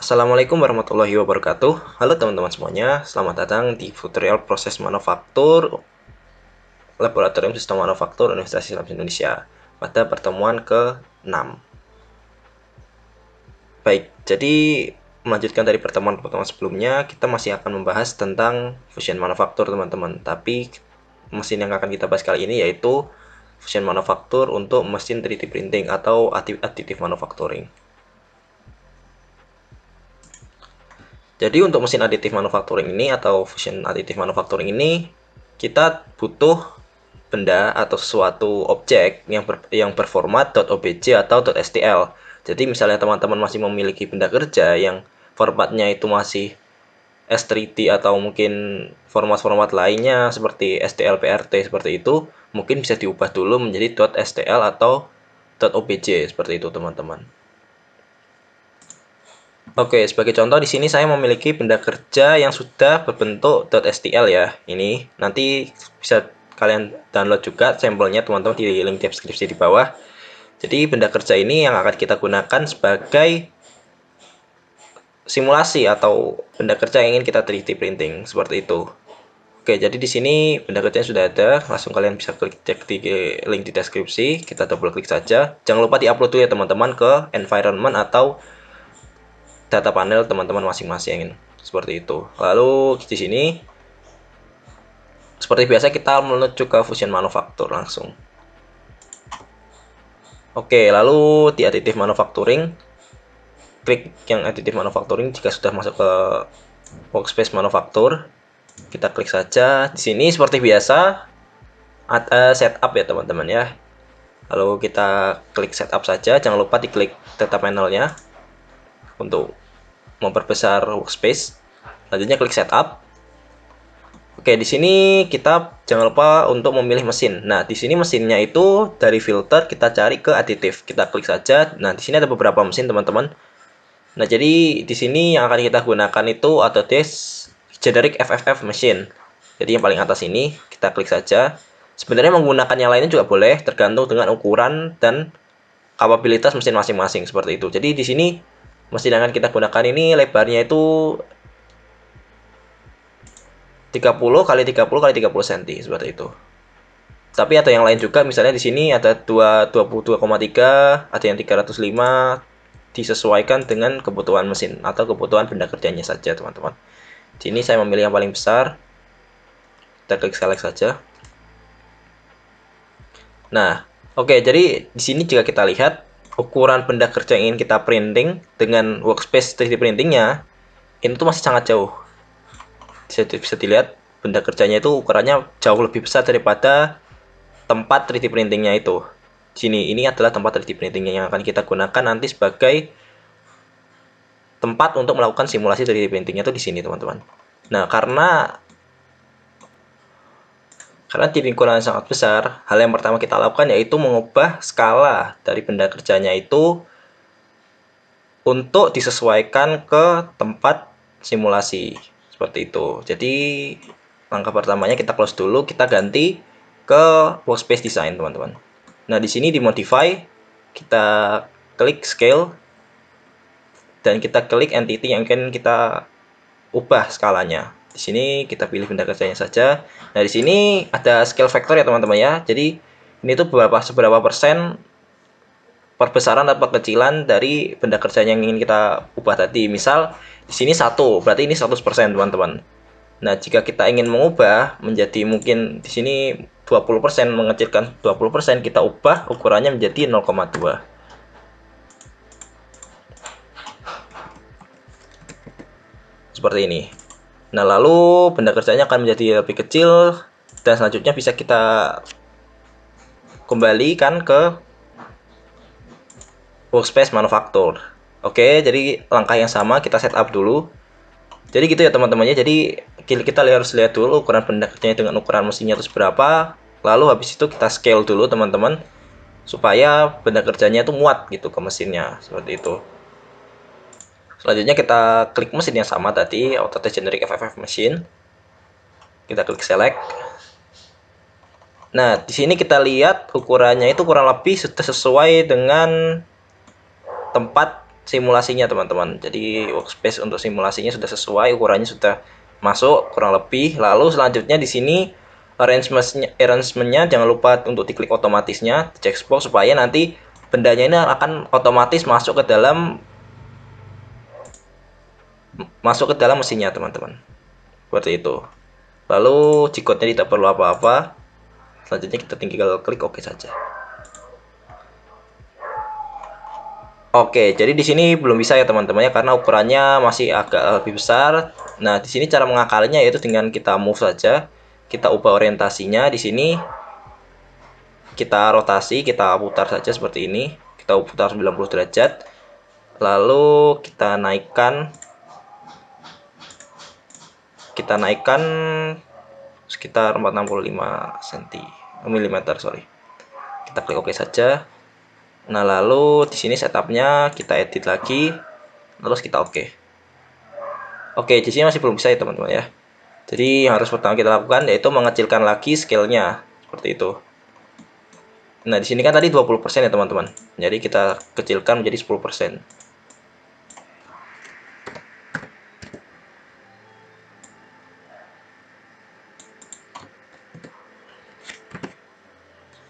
Assalamualaikum warahmatullahi wabarakatuh. Halo teman-teman semuanya, selamat datang di tutorial proses manufaktur Laboratorium Sistem Manufaktur Universitas Islam Indonesia pada pertemuan ke-6. Baik, jadi melanjutkan dari pertemuan-pertemuan sebelumnya, kita masih akan membahas tentang fusion manufaktur teman-teman. Tapi mesin yang akan kita bahas kali ini yaitu fusion manufaktur untuk mesin 3D printing atau additive manufacturing. Jadi untuk mesin additive manufacturing ini atau fusion additive manufacturing ini kita butuh benda atau suatu objek yang berformat .obj atau .stl. Jadi misalnya teman-teman masih memiliki benda kerja yang formatnya itu masih S3D atau mungkin format-format lainnya seperti STL PRT seperti itu, mungkin bisa diubah dulu menjadi .stl atau .obj seperti itu teman-teman. Oke, sebagai contoh di sini saya memiliki benda kerja yang sudah berbentuk .stl ya. Ini nanti bisa kalian download juga sampelnya teman-teman di link deskripsi di bawah. Jadi benda kerja ini yang akan kita gunakan sebagai simulasi atau benda kerja yang ingin kita 3D printing seperti itu. Oke, jadi di sini benda kerjanya sudah ada, langsung kalian bisa klik cek di link di deskripsi, kita double klik saja. Jangan lupa diupload dulu ya teman-teman ke environment atau data panel teman-teman masing-masing seperti itu. Lalu di sini seperti biasa kita menuju ke fusion manufaktur langsung. Oke, lalu di additive manufacturing klik yang additive manufacturing jika sudah masuk ke workspace manufaktur. Kita klik saja. Di sini seperti biasa ada setup ya teman-teman ya. Lalu kita klik setup saja, jangan lupa diklik data panelnya untuk memperbesar workspace. Selanjutnya klik setup. Oke, di sini kita jangan lupa untuk memilih mesin. Nah, di sini mesinnya itu dari filter kita cari ke aditif. Kita klik saja. Nah, di sini ada beberapa mesin, teman-teman. Nah, jadi di sini yang akan kita gunakan itu Autodesk Generic FFF Machine. Jadi yang paling atas ini kita klik saja. Sebenarnya menggunakan yang lainnya juga boleh, tergantung dengan ukuran dan kapabilitas mesin masing-masing seperti itu. Jadi di sini mesin yang akan kita gunakan ini lebarnya itu 30 kali 30 kali 30 cm seperti itu. Tapi ada yang lain juga, misalnya di sini ada 22,3, ada yang 305, disesuaikan dengan kebutuhan mesin atau kebutuhan benda kerjanya saja, teman-teman. Di sini saya memilih yang paling besar. Kita klik select saja. Nah, oke, jadi di sini jika kita lihat ukuran benda kerja yang ingin kita printing dengan workspace 3D printingnya, ini tuh masih sangat jauh. Bisa dilihat benda kerjanya itu ukurannya jauh lebih besar daripada tempat 3D printingnya itu. Sini, ini adalah tempat 3D printingnya yang akan kita gunakan nanti sebagai tempat untuk melakukan simulasi 3D printingnya itu di sini, teman-teman. Nah, karena di lingkungan yang sangat besar, hal yang pertama kita lakukan yaitu mengubah skala dari benda kerjanya itu untuk disesuaikan ke tempat simulasi. Seperti itu. Jadi, langkah pertamanya kita close dulu, kita ganti ke workspace design, teman-teman. Nah, di sini di modify, kita klik scale dan kita klik entity yang akan kita ubah skalanya. Di sini kita pilih benda kerjanya saja. Nah, di sini ada scale factor ya, teman-teman ya. Jadi, ini tuh seberapa persen perbesaran atau kekecilan dari benda kerjanya yang ingin kita ubah tadi. Misal di sini 1, berarti ini 100%, teman-teman. Nah, jika kita ingin mengubah menjadi mungkin di sini 20%, mengecilkan 20%, kita ubah ukurannya menjadi 0,2. Seperti ini. Nah, lalu benda kerjanya akan menjadi lebih kecil dan selanjutnya bisa kita kembalikan ke workspace manufaktur. Oke, jadi langkah yang sama kita setup dulu. Jadi gitu ya teman-temannya. Jadi kita harus lihat dulu ukuran benda kerjanya dengan ukuran mesinnya itu seberapa. Lalu habis itu kita scale dulu teman-teman supaya benda kerjanya itu muat gitu ke mesinnya seperti itu. Selanjutnya kita klik mesin yang sama tadi, Autodesk Generic FFF Machine. Kita klik select. Nah, di sini kita lihat ukurannya itu kurang lebih sudah sesuai dengan tempat simulasinya teman-teman. Jadi workspace untuk simulasinya sudah sesuai, ukurannya sudah masuk kurang lebih. Lalu selanjutnya di sini arrangementnya jangan lupa untuk diklik otomatisnya, checkbox supaya nanti bendanya ini akan otomatis masuk ke dalam mesinnya teman-teman. Seperti itu. Lalu G-code-nya tidak perlu apa-apa. Selanjutnya kita tinggal klik OK saja. Oke, jadi di sini belum bisa ya teman-teman ya karena ukurannya masih agak lebih besar. Nah, di sini cara mengakalinya yaitu dengan kita move saja. Kita ubah orientasinya di sini. Kita rotasi, kita putar saja seperti ini. Kita putar 90 derajat. Lalu kita naikkan sekitar 465 mm, sorry. Kita klik OK saja. Nah, lalu di sini setupnya kita edit lagi, terus kita OK. Oke, di sini masih belum bisa ya teman-teman ya. Jadi yang harus pertama kita lakukan yaitu mengecilkan lagi scale-nya seperti itu. Nah, di sini kan tadi 20% ya teman-teman. Jadi kita kecilkan menjadi 10%.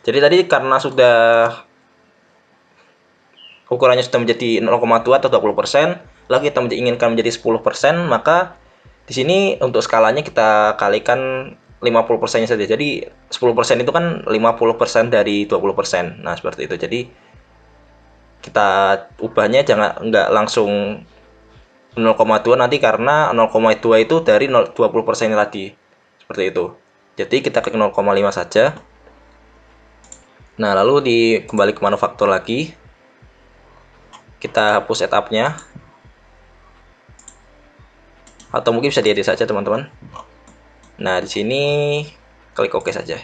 Jadi tadi karena sudah ukurannya sudah menjadi 0,2 atau 20%, lalu kita inginkan menjadi 10%, maka di sini untuk skalanya kita kalikan 50%-nya saja. Jadi 10% itu kan 50% dari 20%. Nah, seperti itu. Jadi kita ubahnya nggak langsung 0,2 nanti karena 0,2 itu dari 20% tadi. Seperti itu. Jadi kita klik 0,5 saja. Nah, lalu kembali ke manufaktur lagi. Kita hapus setupnya. Atau mungkin bisa diedit saja teman-teman. Nah, di sini klik OK saja.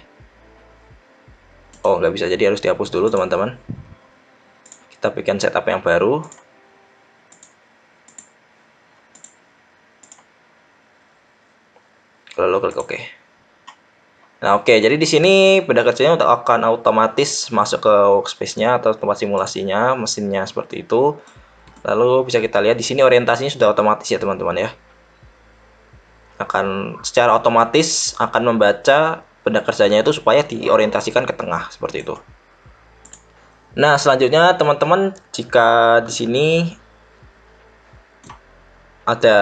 Oh, nggak bisa, jadi harus dihapus dulu teman-teman. Kita bikin setup yang baru. Lalu klik OK. Nah, oke, jadi di sini benda kerjanya akan otomatis masuk ke workspace-nya atau tempat simulasinya, mesinnya seperti itu. Lalu bisa kita lihat di sini orientasinya sudah otomatis ya teman-teman ya. Akan secara otomatis akan membaca benda kerjanya itu supaya diorientasikan ke tengah seperti itu. Nah, selanjutnya teman-teman, jika di sini ada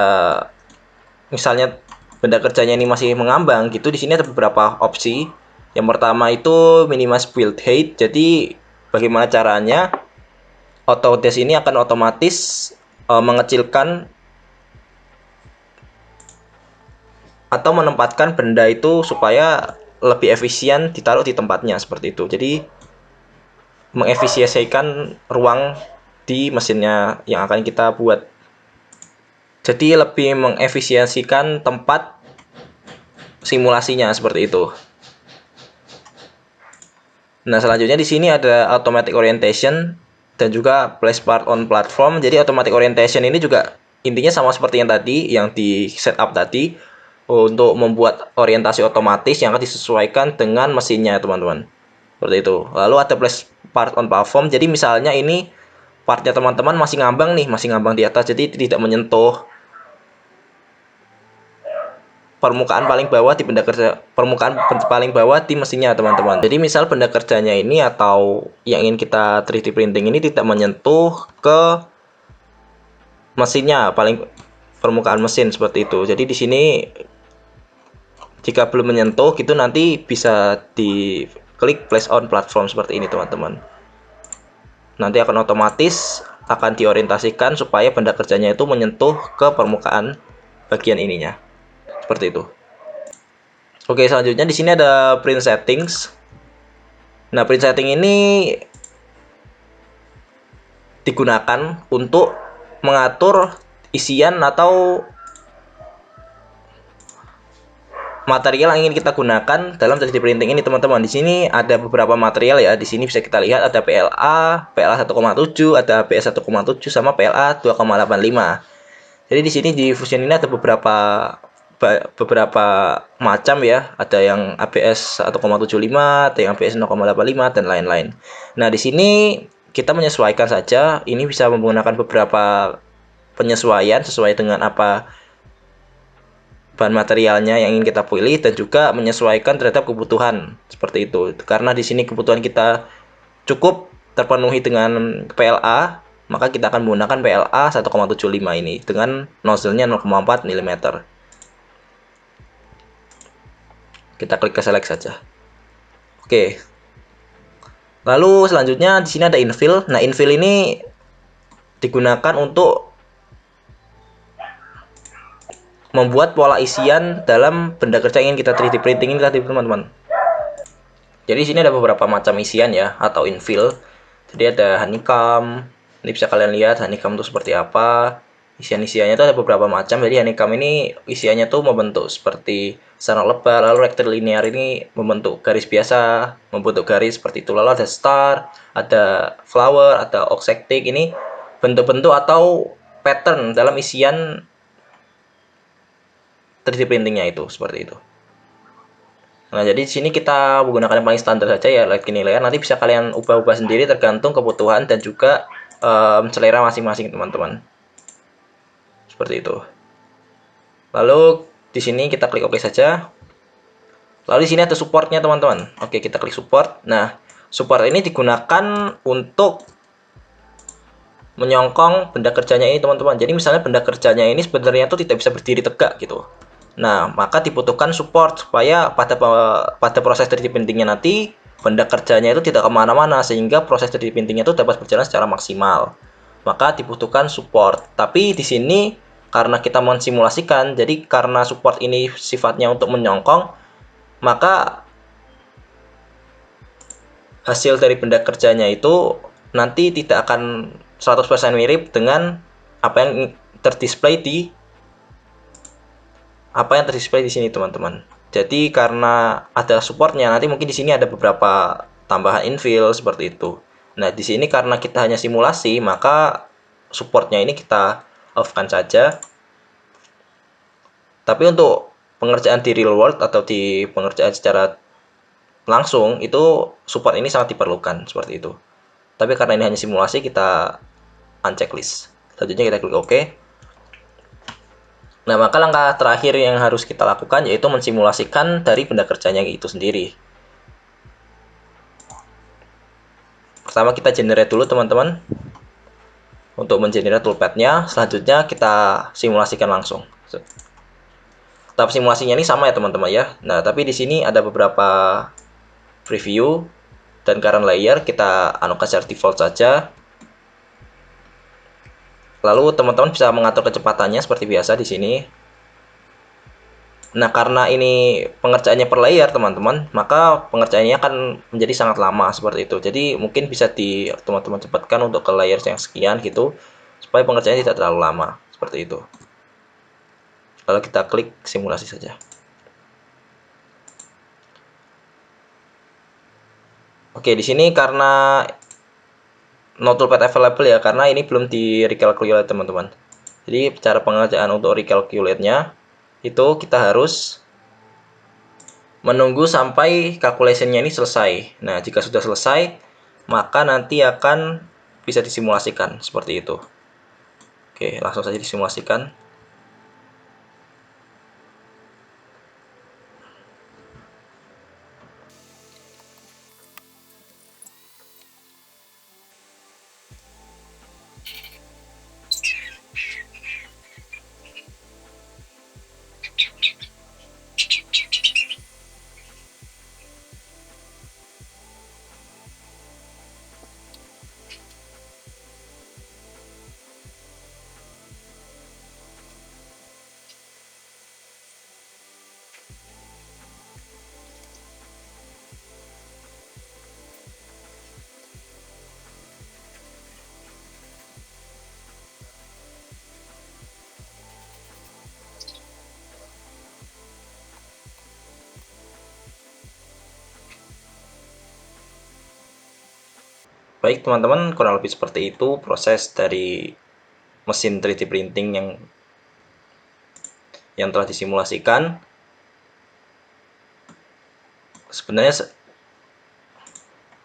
misalnya benda kerjanya ini masih mengambang gitu, di sini ada beberapa opsi. Yang pertama itu minimize build height. Jadi bagaimana caranya? Autodesk ini akan otomatis mengecilkan atau menempatkan benda itu supaya lebih efisien ditaruh di tempatnya seperti itu. Jadi mengefisiensikan ruang di mesinnya yang akan kita buat. Jadi lebih mengefisiensikan tempat simulasinya seperti itu. Nah, selanjutnya di sini ada automatic orientation dan juga place part on platform. Jadi automatic orientation ini juga intinya sama seperti yang tadi, yang di setup tadi, untuk membuat orientasi otomatis yang akan disesuaikan dengan mesinnya, teman-teman. Seperti itu. Lalu ada place part on platform. Jadi misalnya ini partnya teman-teman masih ngambang nih, masih ngambang di atas, jadi tidak menyentuh permukaan paling bawah di permukaan paling bawah di mesinnya teman-teman. Jadi misal benda kerjanya ini atau yang ingin kita 3D printing ini tidak menyentuh ke mesinnya permukaan mesin seperti itu. Jadi di sini jika belum menyentuh gitu nanti bisa diklik place on platform seperti ini teman-teman. Nanti akan otomatis akan diorientasikan supaya benda kerjanya itu menyentuh ke permukaan bagian ininya. Seperti itu. Oke, selanjutnya di sini ada print settings. Nah, print setting ini digunakan untuk mengatur isian atau material yang ingin kita gunakan dalam 3D printing ini, teman-teman. Di sini ada beberapa material ya. Di sini bisa kita lihat ada PLA 1,7, ada ABS 1,7 sama PLA 2,85. Jadi di sini di Fusion ini ada beberapa macam ya, ada yang ABS 1,75, ada yang ABS 0,85 dan lain-lain. Nah, di sini kita menyesuaikan saja. Ini bisa menggunakan beberapa penyesuaian sesuai dengan apa bahan materialnya yang ingin kita pilih, dan juga menyesuaikan terhadap kebutuhan seperti itu. Karena di sini kebutuhan kita cukup terpenuhi dengan PLA, maka kita akan menggunakan PLA 1,75 ini dengan nozzle-nya 0,4 mm. Kita klik ke select saja. Oke. Lalu selanjutnya di sini ada infill. Nah, infill ini digunakan untuk membuat pola isian dalam benda kerja yang ingin kita 3D printing ini tadi, teman-teman. Jadi di sini ada beberapa macam isian ya, atau infill. Jadi ada honeycomb. Ini bisa kalian lihat honeycomb itu seperti apa. Isian-isiannya itu ada beberapa macam. Jadi honeycomb ini isiannya tuh membentuk seperti sarang lebah. Lalu rectilinear ini membentuk garis biasa, membentuk garis seperti itu. Lalu ada star, ada flower, ada oxectic. Ini bentuk-bentuk atau pattern dalam isian 3D printingnya itu seperti itu. Nah, jadi di sini kita menggunakan yang paling standar saja ya, linear layer. Nanti bisa kalian ubah-ubah sendiri tergantung kebutuhan dan juga selera masing-masing, teman-teman. Seperti itu. Lalu di sini kita klik OK saja. Lalu di sini ada supportnya, teman-teman. Oke, kita klik support. Nah, support ini digunakan untuk menyongkong benda kerjanya ini, teman-teman. Jadi misalnya benda kerjanya ini sebenarnya itu tidak bisa berdiri tegak gitu. Nah, maka dibutuhkan support supaya pada proses 3D printingnya nanti benda kerjanya itu tidak kemana-mana, sehingga proses 3D printingnya itu dapat berjalan secara maksimal. Maka dibutuhkan support. Tapi di sini karena kita mensimulasikan, jadi karena support ini sifatnya untuk menyongkong, maka hasil dari benda kerjanya itu nanti tidak akan 100% mirip dengan apa yang terdisplay di sini, teman-teman. Jadi karena ada supportnya, nanti mungkin di sini ada beberapa tambahan infill seperti itu. Nah, di sini karena kita hanya simulasi, maka supportnya ini kita off-kan saja. Tapi untuk pengerjaan di real world atau di pengerjaan secara langsung, itu support ini sangat diperlukan seperti itu. Tapi karena ini hanya simulasi, kita unchecklist. Selanjutnya kita klik OK. Nah, maka langkah terakhir yang harus kita lakukan yaitu mensimulasikan dari benda kerjanya itu sendiri. Pertama kita generate dulu, teman-teman. Untuk mengenerate toolpath-nya, selanjutnya kita simulasikan langsung. Tahap simulasinya ini sama ya, teman-teman ya. Nah, tapi di sini ada beberapa preview dan current layer kita anukan secara default saja. Lalu teman-teman bisa mengatur kecepatannya seperti biasa di sini. Nah, karena ini pengerjaannya per layer, teman-teman, maka pengerjaannya akan menjadi sangat lama seperti itu. Jadi mungkin bisa teman-teman cepatkan untuk ke layer yang sekian gitu, supaya pengerjaannya tidak terlalu lama seperti itu. Lalu kita klik simulasi saja. Oke, di sini karena no toolpath available ya, karena ini belum di recalculate, teman-teman. Jadi cara pengerjaan untuk recalculate-nya itu kita harus menunggu sampai calculation-nya ini selesai. Nah, jika sudah selesai, maka nanti akan bisa disimulasikan seperti itu. Oke, langsung saja disimulasikan. Baik, teman-teman, kurang lebih seperti itu proses dari mesin 3D printing yang telah disimulasikan. Sebenarnya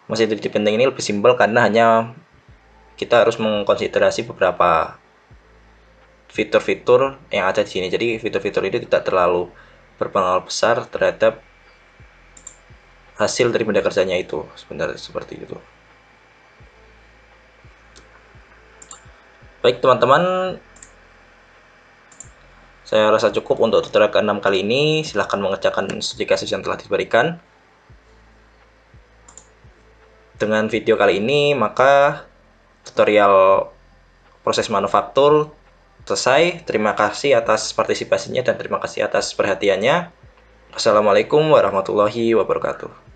mesin 3D printing ini lebih simpel karena hanya kita harus mengkonsiderasi beberapa fitur-fitur yang ada di sini. Jadi fitur-fitur ini tidak terlalu berpengaruh besar terhadap hasil dari benda kerjanya itu, sebenarnya seperti itu. Baik teman-teman, saya rasa cukup untuk tutorial ke-6 kali ini. Silahkan mengerjakan studi kasus yang telah diberikan. Dengan video kali ini, maka tutorial proses manufaktur selesai. Terima kasih atas partisipasinya dan terima kasih atas perhatiannya. Assalamualaikum warahmatullahi wabarakatuh.